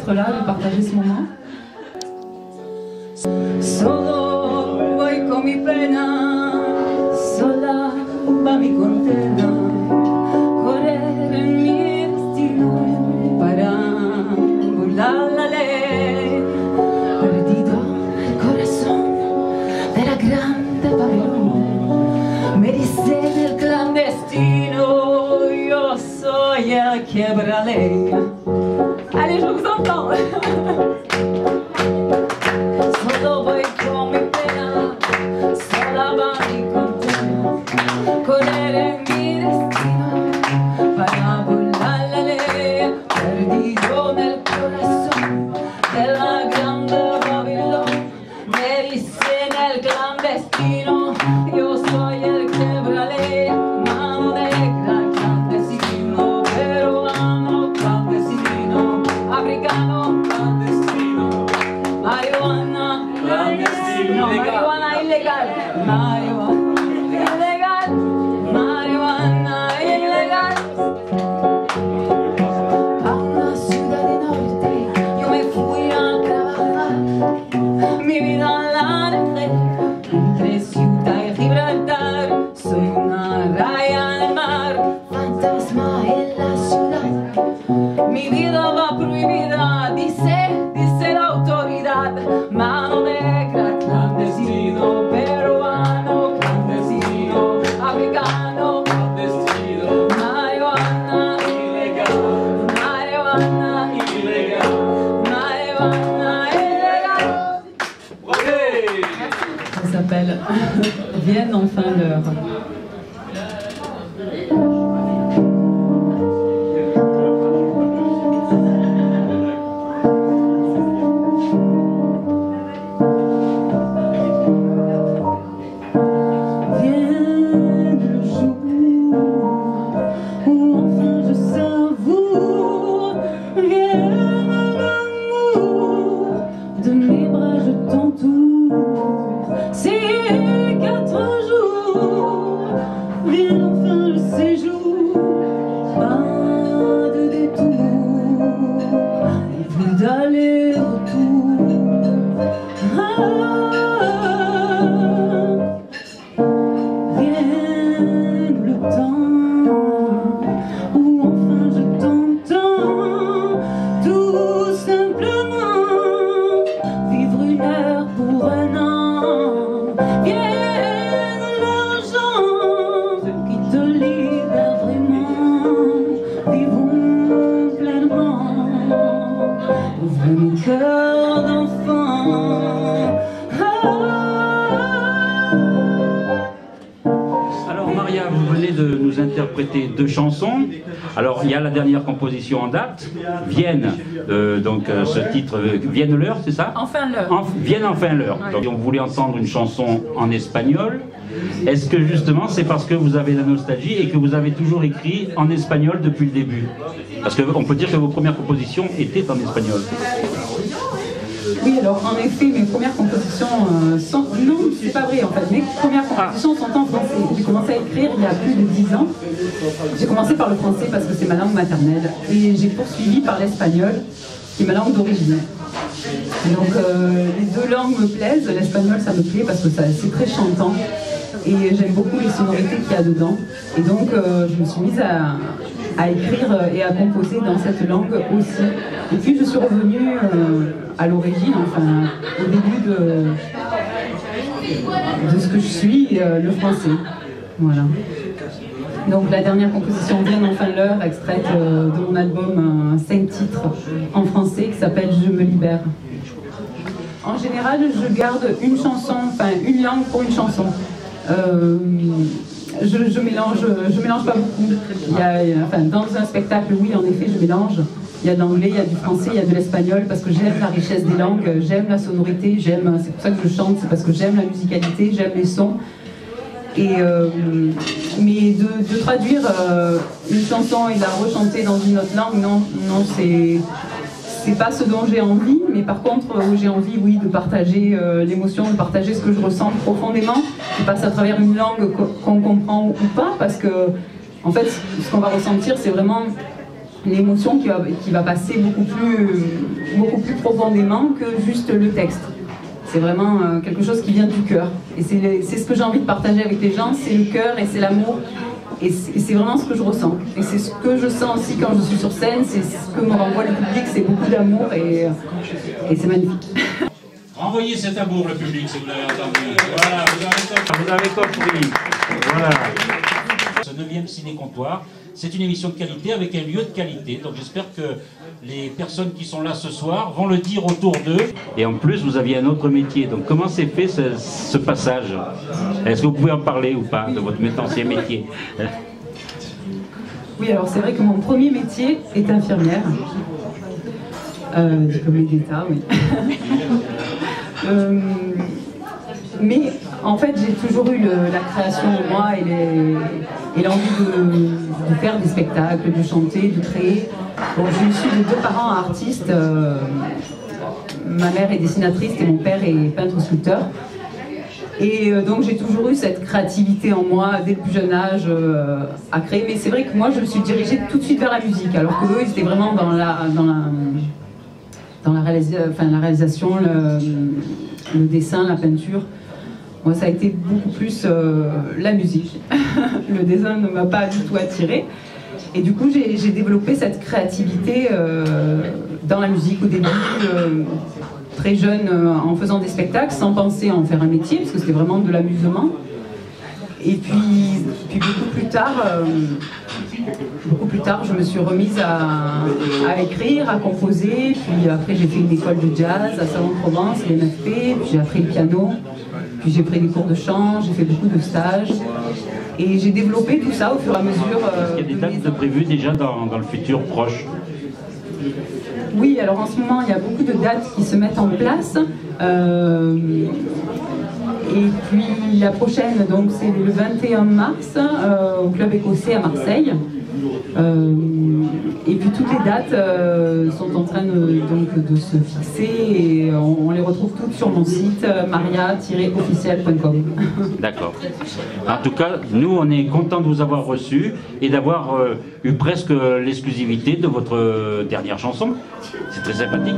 d'être là, de partager ce moment. Solo voy con mi pena, sola va mi condena, correr en mi destino para burlar la ley, perdido el corazón de la grande Babilón, me dicen el clandestino, yo soy el quiebraley. Allez, je vous entends. Solo voy con mi pena, sola va mi condena, correr en mi destino para burlar la ley, perdido en el corazón de la grande Babilón, me dicen el clandestino, yo soy el quiebraley, mano negra, clandestino, peruano, clandestino, africano, clandestino, marihuana, clandestino, marihuana ilegal, marihuana ilegal, marihuana ilegal. A una ciudad de norte yo me fui a trabajar, mi vida la dejé entre Ceuta y Gibraltar, soy una raya del mar, fantasma en la ciudad, mi vida va prohibida, dice la autoridad, mano negra, clandestino, peruano, clandestino, africano, clandestino, marihuana ilegal, marihuana ilegal, marihuana ilegal. Ça s'appelle Vienne enfin l'heure. Interpréter deux chansons. Alors il y a la dernière composition en date, Vienne, donc ce titre, Vienne l'heure, c'est ça? Enfin l'heure. Vienne enfin l'heure. Ouais. Donc on voulait entendre une chanson en espagnol. Est-ce que justement c'est parce que vous avez la nostalgie et que vous avez toujours écrit en espagnol depuis le début? Parce qu'on peut dire que vos premières compositions étaient en espagnol. Oui, alors en effet, mes premières compositions sont... Non, c'est pas vrai en fait. Mes premières compositions sont en français. J'ai commencé à écrire il y a plus de 10 ans. J'ai commencé par le français parce que c'est ma langue maternelle. Et j'ai poursuivi par l'espagnol, qui est ma langue d'origine. Donc les deux langues me plaisent. L'espagnol, ça me plaît parce que c'est très chantant. Et j'aime beaucoup les sonorités qu'il y a dedans. Et donc je me suis mise à écrire et à composer dans cette langue aussi. Et puis je suis revenue à l'origine, enfin au début de ce que je suis, le français. Voilà. Donc la dernière composition Vienne enfin l'heure, extraite de mon album 5 titres en français qui s'appelle Je me libère. En général, je garde une chanson, enfin une langue pour une chanson. Je mélange pas beaucoup. Dans un spectacle, oui, en effet, je mélange. Il y a de l'anglais, il y a du français, il y a de l'espagnol, parce que j'aime la richesse des langues, j'aime la sonorité, c'est pour ça que je chante, c'est parce que j'aime la musicalité, j'aime les sons. Mais de traduire une chanson et de la rechanter dans une autre langue, non, c'est pas ce dont j'ai envie, mais par contre, j'ai envie, oui, de partager l'émotion, de partager ce que je ressens profondément, qui passe à travers une langue qu'on comprend ou pas, parce que, en fait, ce qu'on va ressentir, c'est vraiment une émotion qui va passer beaucoup plus profondément que juste le texte. C'est vraiment quelque chose qui vient du cœur. Et c'est ce que j'ai envie de partager avec les gens, c'est le cœur et c'est l'amour. Et c'est vraiment ce que je ressens. Et c'est ce que je sens aussi quand je suis sur scène, c'est ce que me renvoie le public, c'est beaucoup d'amour et c'est magnifique. Renvoyez cet amour, le public, si vous l'avez entendu. Voilà, vous avez compris. Voilà. Ce 9e ciné-comptoir, c'est une émission de qualité avec un lieu de qualité. Donc j'espère que les personnes qui sont là ce soir vont le dire autour d'eux. Et en plus, vous aviez un autre métier. Donc comment s'est fait ce passage? Est-ce que vous pouvez en parler ou pas de votre ancien métier? Oui, alors c'est vrai que mon premier métier est infirmière. Diplômée d'État, oui. Mais en fait, j'ai toujours eu la création en moi et l'envie de faire des spectacles, de chanter, de créer. Bon, je suis de 2 parents artistes. Ma mère est dessinatrice et mon père est peintre-sculpteur. Et donc j'ai toujours eu cette créativité en moi dès le plus jeune âge à créer. Mais c'est vrai que moi, je me suis dirigée tout de suite vers la musique, alors qu'eux, ils étaient vraiment dans la réalisation, le dessin, la peinture. Moi, ça a été beaucoup plus la musique. Le dessin ne m'a pas du tout attirée. Et du coup, j'ai développé cette créativité dans la musique au début, très jeune, en faisant des spectacles, sans penser à en faire un métier, parce que c'était vraiment de l'amusement. Et puis beaucoup plus tard, je me suis remise à écrire, à composer. Puis après, j'ai fait une école de jazz à Salon-de-Provence, l'NFP. Puis j'ai appris le piano. Puis j'ai pris des cours de chant. J'ai fait beaucoup de stages. Et j'ai développé tout ça au fur et à mesure. Il y a des dates de prévues déjà dans le futur proche? Oui, alors en ce moment, il y a beaucoup de dates qui se mettent en place. Et puis la prochaine, donc c'est le 21 mars au Club Écossais à Marseille. Et puis toutes les dates sont en train de se fixer et on les retrouve toutes sur mon site maria-officiel.com. D'accord. En tout cas, nous on est contents de vous avoir reçu et d'avoir eu presque l'exclusivité de votre dernière chanson. C'est très sympathique.